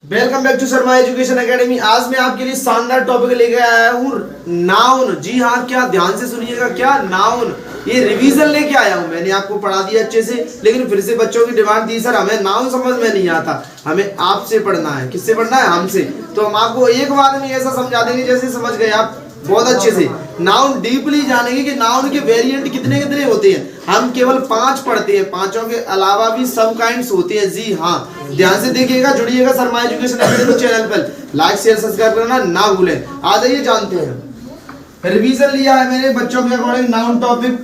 Welcome back to Sharma education academy. आज मैं आपके लिए शानदार टॉपिक लेकर आया हूँ नाउन। जी हाँ, क्या ध्यान से सुनिएगा, क्या नाउन। ये रिवीजन लेके आया हूँ, मैंने आपको पढ़ा दिया अच्छे से, लेकिन फिर से बच्चों की डिमांड थी सर हमें नाउन समझ में नहीं आता, हमें आपसे पढ़ना है। किससे पढ़ना है? हमसे। तो हम आपको एक बार में ऐसा समझा देंगे जैसे समझ गए आप बहुत अच्छे से। नाउन डीपली जानेंगे कि नाउन के वेरिएंट कितने कितने होते हैं। हम केवल 5 पढ़ते हैं, 5 के अलावा भी सब काइंड्स होते हैं। जी हाँ, ध्यान से देखिएगा, जुड़िएगा शर्मा एजुकेशन एकेडमी चैनल पर। लाइक शेयर सब्सक्राइब करना ना भूलें। आ जाइए जानते हैं। रिवीजन लिया है मैंने बच्चों के according noun topic.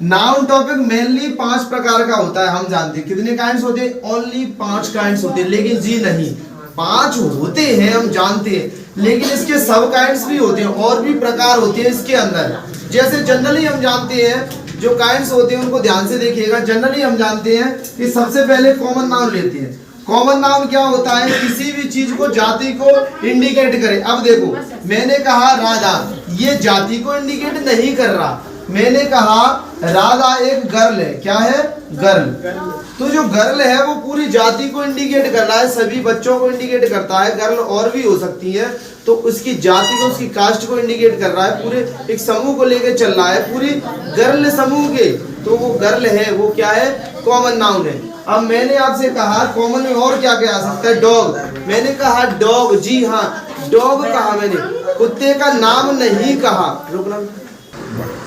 Noun topic mainly 5 प्रकार का होता है। हम जानते हैं कितने काइंड्स होते हैं, ओनली 5 काइंड्स होते हैं। लेकिन जी नहीं, 5 होते हैं हम जानते हैं, लेकिन इसके सब काइंड्स भी होते हैं और भी प्रकार होते हैं इसके अंदर। जैसे जनरली हम जानते हैं जो काइंड्स होते हैं उनको ध्यान से देखिएगा। जनरली हम जानते हैं कि सबसे पहले कॉमन नाउन लेते हैं। कॉमन नाउन क्या होता है? किसी भी चीज को, जाति को इंडिकेट करे। अब देखो, मैंने कहा राधा, ये जाति को इंडिकेट नहीं कर रहा। मैंने कहा राधा एक गर्ल है। क्या है? गर्ल। तो जो गर्ल है वो पूरी जाति को इंडिकेट कर रहा है, सभी बच्चों को इंडिकेट करता है। गर्ल और भी हो सकती है, तो उसकी जाति को, उसकी कास्ट को इंडिकेट कर रहा है। पूरे एक समूह को लेकर चल रहा है, पूरी गर्ल समूह के, तो वो गर्ल है, वो क्या है? कॉमन नाउन है। अब मैंने आपसे कहा कॉमन में और क्या क्या आ सकता है? डॉग। मैंने कहा डॉग। जी हाँ, डॉग कहा मैंने, कुत्ते का नाम नहीं कहा। रुकना,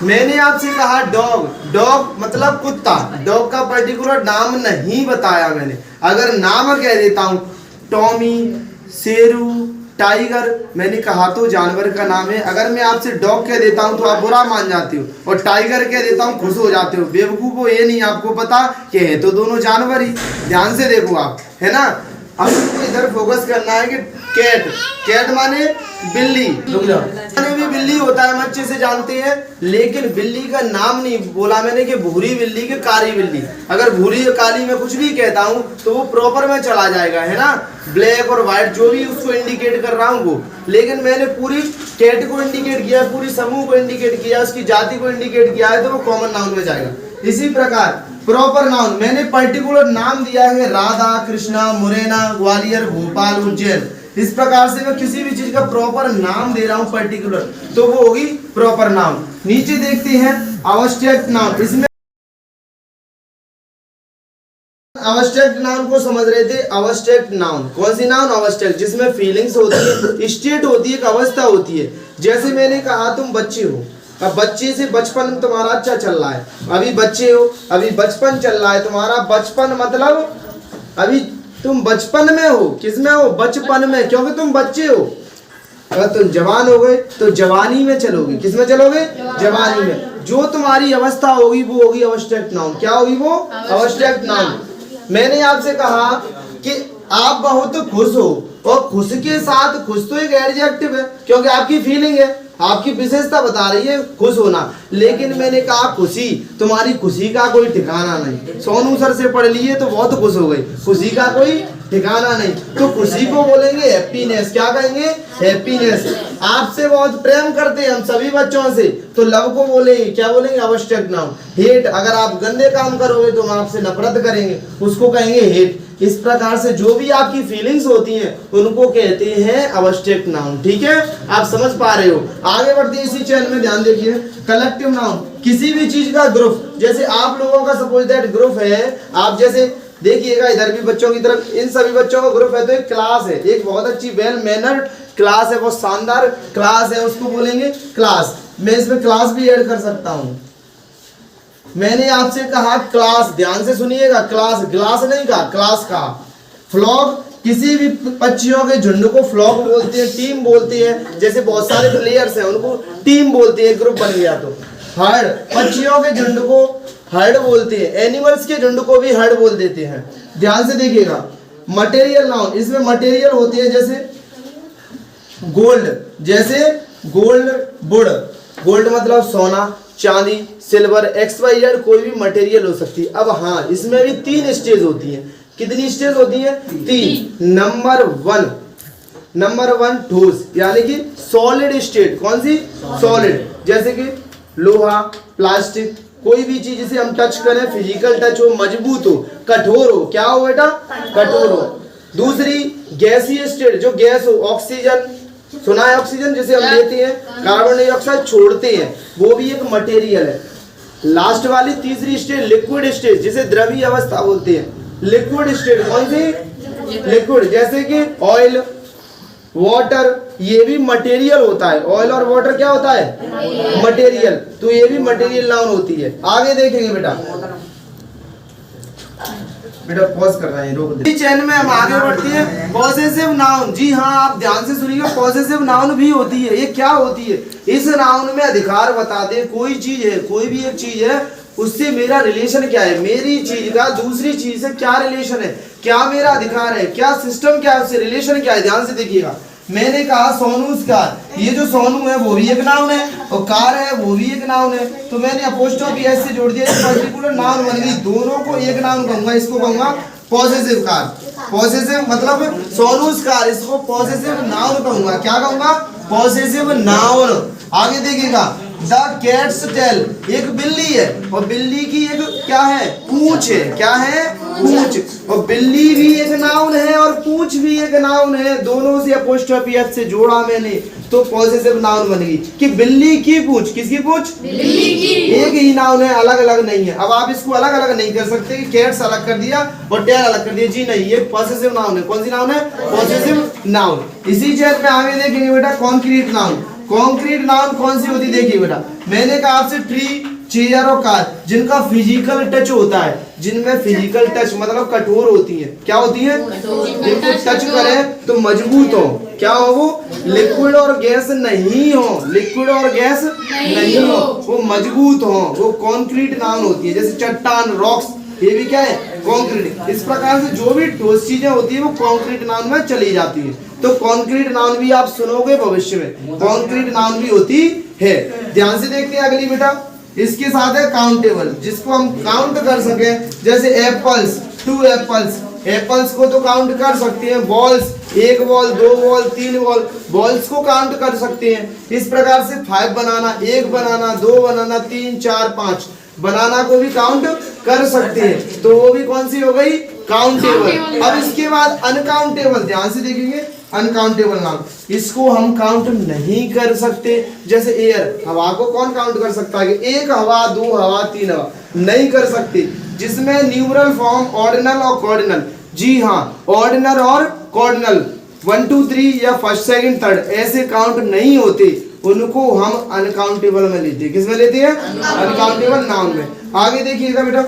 मैंने आपसे कहा डॉग। डॉग मतलब कुत्ता, डॉग का पर्टिकुलर नाम नहीं बताया मैंने। अगर नाम कह देता हूं टॉमी, शेरू, टाइगर, मैंने कहा तो जानवर का नाम है। अगर मैं आपसे डॉग कह देता हूं तो आप बुरा मान जाते हो, और टाइगर कह देता हूं खुश हो जाते हो। बेवकूफ हो, ये नहीं आपको पता कि है तो दोनों जानवर ही। ध्यान से देखो आप, है ना। अब इधर फोकस करना है कि कैट। कैट माने बिल्ली। माने भी बिल्ली होता है, हम अच्छे से जानते हैं, लेकिन बिल्ली का नाम नहीं बोला मैंने कि भूरी बिल्ली कि कारी बिल्ली। अगर भूरी या काली में कुछ भी कहता हूं तो वो प्रॉपर में चला जाएगा, है ना। ब्लैक और व्हाइट जो भी उसको इंडिकेट कर रहा हूं वो, लेकिन मैंने पूरी कैट को इंडिकेट किया, पूरी समूह को इंडिकेट किया, उसकी जाति को इंडिकेट किया है, तो वो कॉमन नाउन में जाएगा। इसी प्रकार प्रॉपर नाउन मैंने पर्टिकुलर नाम दिया है, राधा, कृष्णा, मुरैना, ग्वालियर, भोपाल, उज्जैन। इस प्रकार से मैं किसी भी चीज का प्रॉपर नाम दे रहा हूं पर्टिकुलर, तो वो होगी प्रॉपर नाउन। नीचे देखते हैं अब्स्ट्रैक्ट नाउन। इसमें अब्स्ट्रैक्ट नाउन को समझ रहे थे। अब्स्ट्रैक्ट नाउन कौन सी नाउन? अब्स्ट्रैक्ट, जिसमें फीलिंग्स होती है, स्टेट होती है, एक अवस्था होती है। जैसे मैंने कहा तुम बच्चे हो, अब बच्चे से बचपन तुम्हारा अच्छा चल रहा है, अभी बच्चे हो, अभी बचपन चल रहा है तुम्हारा। बचपन मतलब अभी तुम बचपन में हो। किस में हो? बचपन में, क्योंकि तुम बच्चे हो। अगर तुम जवान हो गए तो जवानी में चलोगे। किस में चलोगे? जवानी में। जो तुम्हारी अवस्था होगी वो होगी अब्स्ट्रैक्ट नाउन। क्या होगी वो? Abstract noun. मैंने आपसे कहा कि आप बहुत खुश हो, और खुश के साथ, खुश तो एक एडजेक्टिव है क्योंकि आपकी फीलिंग है, आपकी विशेषता बता रही है खुश होना। लेकिन मैंने कहा खुशी, तुम्हारी खुशी का कोई ठिकाना नहीं। सोनू सर से पढ़ लिए तो बहुत खुश हो गई, खुशी का कोई ठिकाना नहीं। तो खुशी को बोलेंगे हैप्पीनेस। क्या कहेंगे? हैप्पीनेस। आपसे बहुत प्रेम करते हैं हम सभी बच्चों से, तो लव को बोलेंगे, क्या बोलेंगे? Abstract noun. हेट, अगर आप गंदे काम करोगे तो हम आपसे नफरत करेंगे, उसको कहेंगे हेट। इस प्रकार से जो भी आपकी फीलिंग्स होती हैं उनको कहते हैं अब्स्ट्रैक्ट नाउन। ठीक है, आप समझ पा रहे हो। आगे बढ़ते हैं इसी चैनल में, ध्यान देखिए। कलेक्टिव नाउन, किसी भी चीज का ग्रुप। जैसे आप लोगों का सपोज दैट ग्रुप है, आप जैसे देखिएगा इधर भी बच्चों की तरफ, इन सभी बच्चों का ग्रुप है, तो एक क्लास है, एक बहुत अच्छी वेल मैनर्ड क्लास है, बहुत शानदार क्लास है, उसको बोलेंगे क्लास। मैं इसमें क्लास भी ऐड कर सकता हूं। मैंने आपसे कहा क्लास, ध्यान से सुनिएगा, क्लास, ग्लास नहीं कहा, क्लास कहा। फ्लॉक, किसी भी पक्षियों के झुंड को फ्लॉक बोलते हैं, टीम बोलते हैं। जैसे बहुत सारे प्लेयर्स हैं उनको टीम बोलते हैं, ग्रुप बन गया तो। हर्ड, पक्षियों के झुंड को हर्ड बोलते हैं, एनिमल्स के झुंड को भी हर्ड बोल देते हैं। ध्यान से देखिएगा। मटेरियल नाउन, इसमें मटेरियल होती है, जैसे गोल्ड, जैसे गोल्ड वुड। गोल्ड मतलब सोना, चांदी, सिल्वर, XYZ कोई भी मटेरियल हो सकती है। अब हाँ, इसमें भी 3 स्टेज होती है। कितनी स्टेज होती है? 3। नंबर 1 ठोस, यानी कि सॉलिड स्टेट। कौन सी? सॉलिड। जैसे कि लोहा, प्लास्टिक, कोई भी चीज जिसे हम टच करें, फिजिकल टच हो, मजबूत हो, कठोर हो। क्या हो बेटा? कठोर हो। दूसरी गैसीय स्टेट, जो गैस हो, ऑक्सीजन सुना है, ऑक्सीजन जिसे हम लेते हैं, कार्बन डाइऑक्साइड छोड़ते हैं, वो भी एक मटेरियल है। लास्ट वाली तीसरी स्टेट लिक्विड स्टेट, जिसे द्रवीय अवस्था बोलते हैं। लिक्विड स्टेट कौन सी? लिक्विड, जैसे कि ऑयल, वाटर, ये भी मटेरियल होता है। ऑयल और वाटर क्या होता है? मटेरियल। तो ये भी मटेरियल नाउन होती है। आगे देखेंगे बेटा पॉज कर रहे हैं, रोक दे। चैन में हम आगे बढ़ते हैं। पॉसेसिव नाउन, जी हाँ आप ध्यान से सुनिएगा, पॉसेसिव नाउन भी होती है। ये क्या होती है? इस नाउन में अधिकार बताते हैं, कोई चीज है, कोई भी एक चीज है, उससे मेरा रिलेशन क्या है, मेरी चीज का दूसरी चीज से क्या रिलेशन है, क्या मेरा अधिकार है, क्या सिस्टम क्या है, उससे रिलेशन क्या है। ध्यान से देखिएगा, मैंने कहा सोनू कार, ये जो सोनू है वो भी एक नाउन है, और कार है वो भी एक नाउन है। तो मैंने अपोस्ट्रोफी एस से जोड़ दिया, एक पर्टिकुलर नाउन बन गई। दोनों को एक नाउन कहूंगा, इसको कहूंगा पॉसेसिव कार। पॉसेसिव मतलब सोनू कार, इसको पॉसेसिव नाउन कहूंगा। क्या कहूंगा? Possessive noun. आगे देखिएगा, द कैट्स टेल, एक बिल्ली है और बिल्ली की एक क्या है? पूंछ है। क्या है? पूंछ। और बिल्ली भी एक नाउन है और पूंछ भी एक नाउन है, दोनों से अपोस्ट्रोफी एस से जोड़ा मैंने, तो पॉसेसिव नाउन बन गई कि बिल्ली की पूंछ। किसकी पूंछ? बिल्ली की। एक ही नाउन है, अलग अलग नहीं है। अब आप इसको अलग अलग नहीं कर सकते कि कैट्स अलग कर दिया और टेल अलग कर दिया, जी नहीं, ये पॉसेसिव नाउन है। कौन सी नाउन है? Possessive noun. इसी चैट में आगे देखेंगे बेटा कॉन्क्रीट नाउन। कॉन्क्रीट नाउन कौन सी होती है? देखिए बेटा, मैंने कहा आपसे ट्री, चेयर और कार, जिनका फिजिकल टच होता है, जिनमें फिजिकल टच मतलब कठोर होती है। क्या होती है? जिनको टच करें तो मजबूत हो। क्या हो? वो लिक्विड और गैस नहीं हो, लिक्विड और गैस नहीं हो, वो मजबूत हो, वो कॉन्क्रीट नाउन होती है। जैसे चट्टान, रॉक्स, ये भी क्या है? कॉन्क्रीट। इस प्रकार से जो भी ठोस चीजें होती है वो कॉन्क्रीट नाउन में चली जाती है। तो कॉन्क्रीट नाउन भी आप सुनोगे भविष्य में, कॉन्क्रीट नाउन भी होती है। ध्यान से देखते हैं अगली बेटा, इसके साथ है काउंटेबल, जिसको हम काउंट कर सके। जैसे एप्पल्स, 2 एप्पल्स, एप्पल्स को तो काउंट कर सकते हैं। Balls, 1 ball, 2 ball, 3 ball, balls को काउंट कर सकते हैं। इस प्रकार से 5 बनाना, 1 बनाना, 2 बनाना, 3, 4, 5 बनाना को भी काउंट कर सकते हैं। तो वो भी कौन सी हो गई? काउंटेबल। अब इसके बाद अनकाउंटेबल, ध्यान से देखेंगे, अनकाउंटेबल नाउन, इसको हम काउंट नहीं कर सकते। जैसे एयर, हवा को कौन काउंट कर सकता है कि 1 हवा, 2 हवा, 3 हवा? नहीं कर सकते। जिसमें न्यूमरल फॉर्म ऑर्डिनल और कॉर्डिनल, जी हाँ, ऑर्डिनल और कॉर्डिनल 1 2 3 या फर्स्ट सेकंड थर्ड ऐसे काउंट नहीं होते, उनको हम अनकाउंटेबल में लेते हैं। किस में लेते हैं? अनकाउंटेबल नाउन में। आगे देखिएगा बेटा,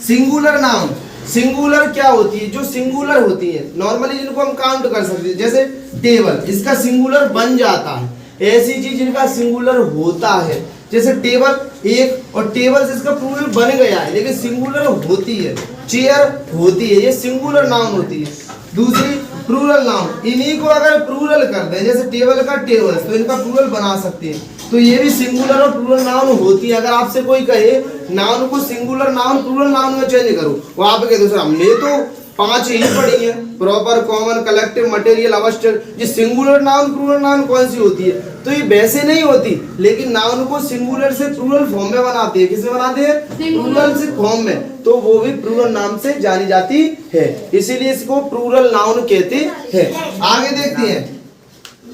सिंगुलर नाउन। सिंगुलर क्या होती है? जो सिंगुलर होती है नॉर्मली, जिनको हम काउंट कर सकते हैं। जैसे टेबल, इसका सिंगुलर बन जाता है। ऐसी चीज जिनका सिंगुलर होता है, जैसे टेबल एक, और टेबल से इसका प्लूरल बन गया है लेकिन सिंगुलर होती है। चेयर होती है, ये सिंगुलर नाउन होती है। दूसरी प्लूरल नाउन, इन्हीं को अगर प्लूरल कर दें, जैसे टेबल का टेबल, तो इनका प्लूरल बना सकते हैं। तो ये भी सिंगुलर और प्लूरल नाउन होती है। अगर आपसे कोई कहे नाउन को सिंगुलर नाउन प्लूरल नाउन में चेंज करो, वो आप कहे दूसरा, हमने तो 5 ही पढ़ी है, प्रॉपर, कॉमन, कलेक्टिव, मटेरियल, अवस्टर। ये सिंगुलर नाउन प्लूरल नाउन कौन सी होती है? तो ये वैसे नहीं होती, लेकिन नाउन को सिंगुलर से प्लूरल फॉर्म में बनाते हैं। किससे बनाते हैं? प्लूरल से फॉर्म में, तो वो भी प्लूरल नाम से जानी जाती है, इसीलिए इसको प्लूरल नाउन कहते हैं। आगे देखते हैं,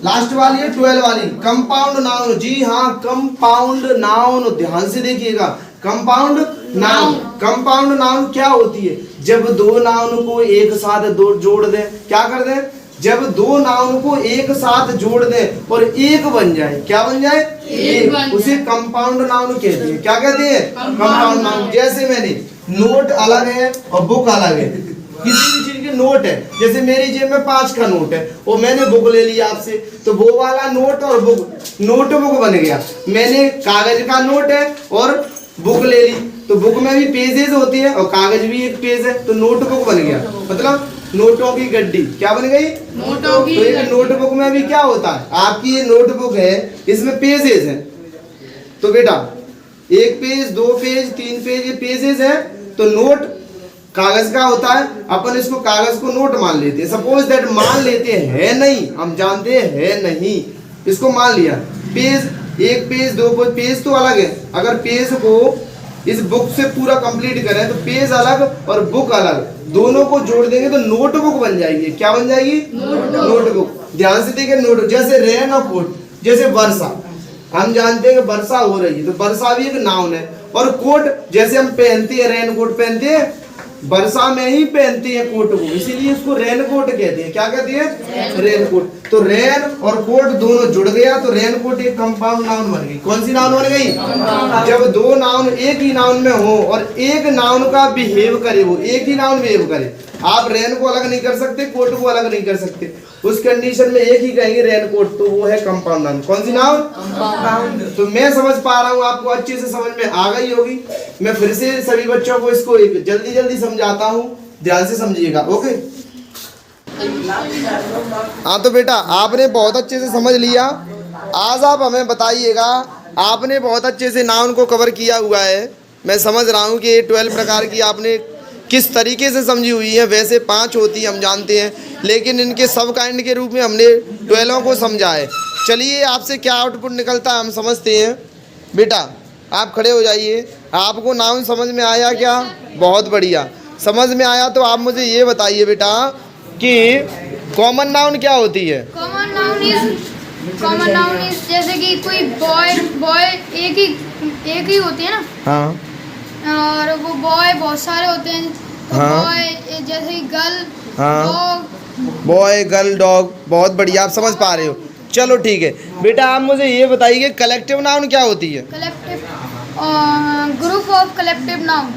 लास्ट वाली है 12 वाली, कंपाउंड नाउन। जी हाँ, कंपाउंड नाउन, ध्यान से देखिएगा, कंपाउंड नाउन। कंपाउंड नाउन क्या होती है? जब 2 नाउन को एक साथ जोड़ दें, क्या कर दें? जब 2 नाउन को एक साथ जोड़ दें और एक बन जाए। क्या बन जाए? एक, उसे कंपाउंड नाउन कहते हैं। क्या कहते हैं? Compound noun. जैसे मैंने नोट अलग है और बुक अलग है, किसी भी चीज की नोट है, जैसे मेरी जेब में 5 का नोट है और मैंने बुक ले लिया आपसे, तो वो वाला नोट और बुक, नोटबुक बन गया। मैंने कागज का नोट है और बुक ले ली, तो बुक में भी पेजेस होती है और कागज भी एक पेज है, तो नोटबुक बन गया। मतलब नोटों की गड्डी क्या बन गई? नोटों की। तो ये नोटबुक में भी क्या होता है? आपकी ये नोटबुक है, इसमें पेजेस हैं, तो बेटा 1 पेज, 2 पेज, 3 पेज, ये पेजेस है। तो नोट कागज का होता है, अपन इसको कागज को नोट मान लेते हैं। सपोज दैट मान लेते हैं नहीं, हम जानते हैं नहीं, इसको मान लिया। पेज, 1 पेज, 2 पेज तो अलग है। अगर पेज को इस बुक से पूरा कंप्लीट करें तो पेज अलग और बुक अलग, दोनों को जोड़ देंगे तो नोटबुक बन जाएगी। क्या बन जाएगी? नोटबुक। ध्यान से देखिए, नोट जैसे रेन और कोट, जैसे वर्षा, हम जानते हैं कि वर्षा हो रही है तो वर्षा भी एक नाउन है। और कोट, जैसे हम पहनते हैं, रेन कोट पहनते हैं, वर्षा में ही पहनते हैं कोट को, इसीलिए इसको रेन कोट कहते हैं। क्या कहते हैं? Raincoat. तो रेन और कोट दोनों जुड़ गया तो रेन कोट एक कंपाउंड नाउन बन गई। कौन सी नाउन बन गई? जब दो नाउन एक ही नाउन में हो और एक नाउन का बिहेव करे, वो एक ही नाउन बिहेव करे, आप रेन को अलग नहीं कर सकते, कोट को अलग नहीं कर सकते, उस कंडीशन में एक ही कहेंगे रेन कोट, तो वो है कंपाउंड नाउन। कौन सी नाउन? कंपाउंड। तो मैं समझ पा रहा हूँ, आपको अच्छे से समझ में आ गई होगी। मैं फिर से सभी बच्चों को इसको जल्दी जल्दी समझाता हूँ, ध्यान से समझिएगा। ओके, हाँ तो बेटा आपने बहुत अच्छे से समझ लिया। आज आप हमें बताइएगा, आपने बहुत अच्छे से नाउन को कवर किया हुआ है। मैं समझ रहा हूँ कि ये 12 प्रकार की आपने किस तरीके से समझी हुई है। वैसे 5 होती है हम जानते हैं, लेकिन इनके सब काइंड के रूप में हमने 12 को समझा है। चलिए आपसे क्या आउटपुट निकलता है हम समझते हैं। बेटा आप खड़े हो जाइए। आपको नाउन समझ में आया क्या? बहुत बढ़िया, समझ में आया। तो आप मुझे ये बताइए बेटा कि कॉमन नाउन क्या होती है? कॉमन नाउन इज जैसे कि कोई बॉय एक ही होती है ना। हाँ। और वो बॉय बहुत सारे होते हैं। तो हाँ। बॉय जैसे कि गर्ल, हाँ। डॉग। बॉय, गर्ल, डॉग, बहुत बढ़िया, आप समझ पा रहे हो। चलो ठीक है बेटा, आप मुझे ये बताइए कि कलेक्टिव नाउन क्या होती है? Collective group of collective noun.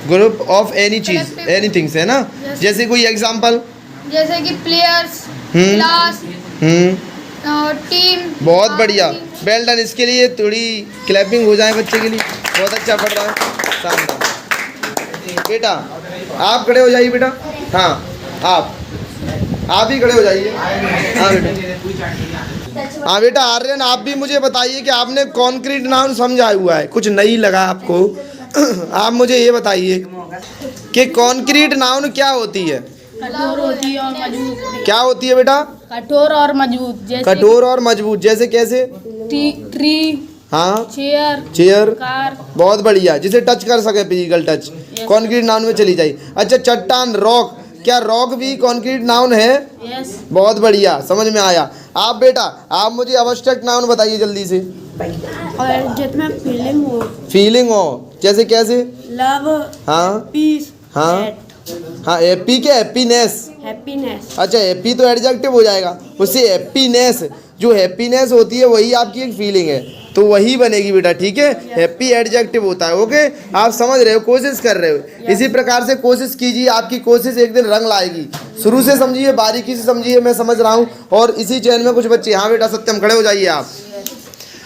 Group of any चीज, एनीथिंग्स है ना। जैसे कोई एग्जांपल? जैसे कि प्लेयर्स, क्लास, टीम। बहुत बढ़िया, वेल डन। इसके लिए थोड़ी क्लैपिंग हो जाए बच्चे के लिए, बहुत अच्छा पढ़ रहा है, शानदार। बेटा आप खड़े हो जाइए बेटा। हाँ आप ही खड़े हो जाइए। हाँ बेटा, हाँ बेटा आर्यन, आप भी मुझे बताइए कि आपने कॉन्क्रीट नाउन समझा हुआ है, कुछ नहीं लगा आपको। आप मुझे ये बताइए कि कॉन्क्रीट नाउन क्या होती है? कठोर होती है और मजबूत। क्या होती है बेटा? कठोर और मजबूत। जैसे कठोर और मजबूत, जैसे कैसे? ट्री, हाँ, चेयर, कार। बहुत बढ़िया, जिसे टच कर सके, फिजिकल टच, कॉन्क्रीट नाउन में चली जाए। अच्छा, चट्टान, रॉक, क्या रॉक भी कॉन्क्रीट नाउन है? यस। बहुत बढ़िया, समझ में आया। आप बेटा आप मुझे एब्स्ट्रैक्ट नाउन बताइए जल्दी से। और जिसमें फीलिंग हो, जैसे कैसे? लव, हाँ, पीस, हाँ, हाँ, हैप्पी क्या? हैप्पीनेस। अच्छा, हैप्पी तो एडजेक्टिव हो जाएगा, उससे हैप्पीनेस, जो हैप्पीनेस होती है वही आपकी एक फीलिंग है, तो वही बनेगी बेटा, ठीक है। हैप्पी एडजेक्टिव होता है। ओके, आप समझ रहे हो, कोशिश कर रहे हो। इसी प्रकार से कोशिश कीजिए, आपकी कोशिश एक दिन रंग लाएगी। शुरू से समझिए, बारीकी से समझिए, मैं समझ रहा हूँ। और इसी चैन में कुछ बच्चे, हाँ बेटा सत्यम खड़े हो जाइए आप।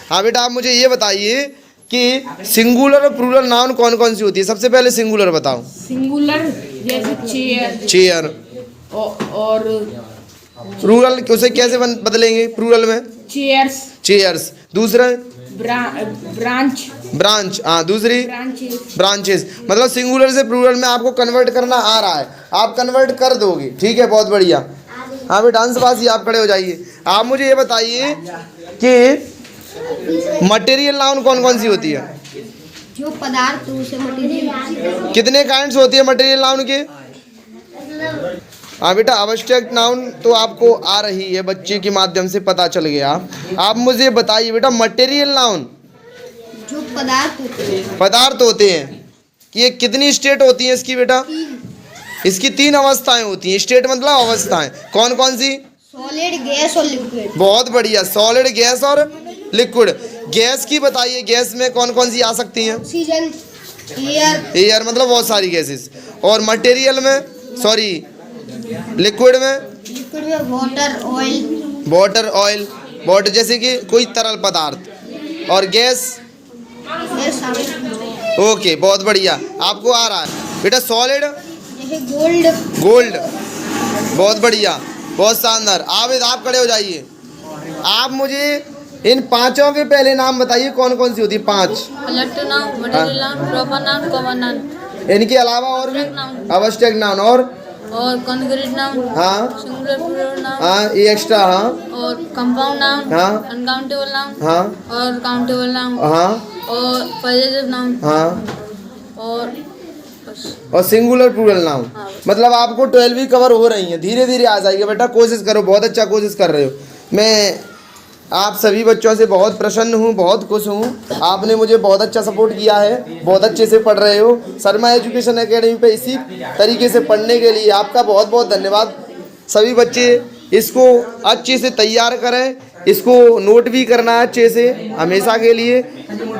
हाँ बेटा आप मुझे ये बताइए कि सिंगुलर और प्लूरल नाउन कौन कौन सी होती है? सबसे पहले सिंगुलर बताओ। सिंगुलर जैसे चेयर। और प्लूरल उसे कैसे बदलेंगे? प्लूरल में चेयर्स। दूसरा ब्रांच। हाँ, दूसरी ब्रांचेस। मतलब सिंगुलर से प्लूरल में आपको कन्वर्ट करना आ रहा है, आप कन्वर्ट कर दोगे, ठीक है, बहुत बढ़िया। हाँ बेटा डांसबाजी, आप खड़े हो जाइए। आप मुझे ये बताइए कि मटेरियल नाउन कौन कौन सी होती है? जो पदार्थ उसे मटेरियल। कितने काइंड्स होती है मटेरियल नाउन के? हाँ बेटा, एब्स्ट्रैक्ट नाउन तो आपको आ रही है, बच्चे के माध्यम से पता चल गया। आप मुझे बताइए बेटा, मटेरियल नाउन जो पदार्थ होते हैं कि ये कितनी स्टेट होती है इसकी बेटा? इसकी 3 अवस्थाएं होती हैं। स्टेट मतलब अवस्थाएं, कौन कौन सी? सॉलिड, गैस और लिक्विड। बहुत बढ़िया, सॉलिड, गैस और लिक्विड। गैस की बताइए, गैस में कौन कौन सी आ सकती हैं? ऑक्सीजन, एयर मतलब बहुत सारी गैसेस। और मटेरियल में, सॉरी लिक्विड में वाटर, ऑयल, वाटर जैसे कि कोई तरल पदार्थ। और गैस? ओके, बहुत बढ़िया, आपको आ रहा है बेटा। सॉलिड जैसे गोल्ड, बहुत बढ़िया, बहुत शानदार। आप खड़े हो जाइए। आप मुझे इन 5 के पहले नाम बताइए, कौन कौन सी होती है? 5 collective noun, material noun, proper noun, common noun. इनके अलावा और भी एब्स्ट्रैक्ट नाउन और कॉन्क्रीट नाउन, हाँ, सिंगुलर प्लूरल नाउन, हाँ, ये एक्स्ट्रा, हाँ, और कंपाउंड नाउन, हाँ, अनकाउंटेबल नाउन, हाँ, और काउंटेबल नाउन, हाँ, और पॉजिटिव नाउन, हाँ, और बस। और सिंगुलर प्लूरल नाउन। हाँ। मतलब आपको 12 भी कवर हो रही हैं, धीरे धीरे आ जाएगी बेटा, कोशिश करो, बहुत अच्छा कोशिश कर रहे हो। मैं आप सभी बच्चों से बहुत प्रसन्न हूँ, बहुत खुश हूँ, आपने मुझे बहुत अच्छा सपोर्ट किया है, बहुत अच्छे से पढ़ रहे हो। शर्मा एजुकेशन एकेडमी पे इसी तरीके से पढ़ने के लिए आपका बहुत बहुत धन्यवाद। सभी बच्चे इसको अच्छे से तैयार करें, इसको नोट भी करना है अच्छे से हमेशा के लिए।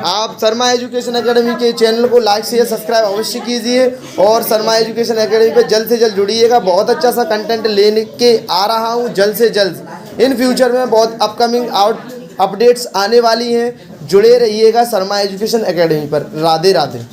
आप शर्मा एजुकेशन एकेडमी के चैनल को लाइक शेयर सब्सक्राइब अवश्य कीजिए और शर्मा एजुकेशन एकेडमी पे जल्द से जल्द जुड़िएगा। बहुत अच्छा सा कंटेंट लेने के आ रहा हूँ जल्द से जल्द। इन फ्यूचर में बहुत अपकमिंग अपडेट्स आने वाली हैं, जुड़े रहिएगा शर्मा एजुकेशन एकेडमी पर। राधे राधे।